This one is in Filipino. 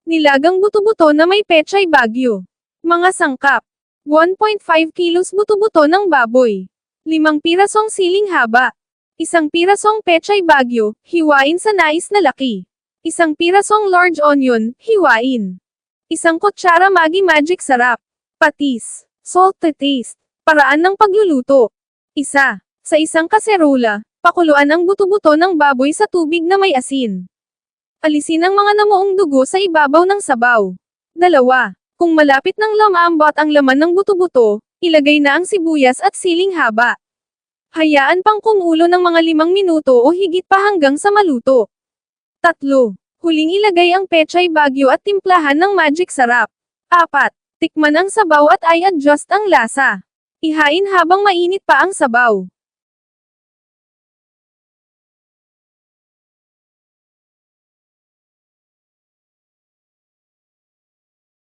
Nilagang buto-buto na may pechay bagyo. Mga sangkap. 1.5 kilos buto-buto ng baboy. 5 pirasong siling haba. 1 pirasong pechay bagyo, hiwain sa nais na laki. 1 pirasong large onion, hiwain. 1 kutsara Maggi Magic Sarap. Patis. Salt to taste. Paraan ng pagluluto. Sa isang kaserola, pakuluan ang buto-buto ng baboy sa tubig na may asin. Alisin ang mga namuong dugo sa ibabaw ng sabaw. 2. Kung malapit ng lumambot ang laman ng buto-buto, ilagay na ang sibuyas at siling haba. Hayaan pang kumulo ng mga 5 minuto o higit pa hanggang sa maluto. 3. Huling ilagay ang pechay bagyo at timplahan ng magic sarap. 4. Tikman ang sabaw at i-adjust ang lasa. Ihain habang mainit pa ang sabaw.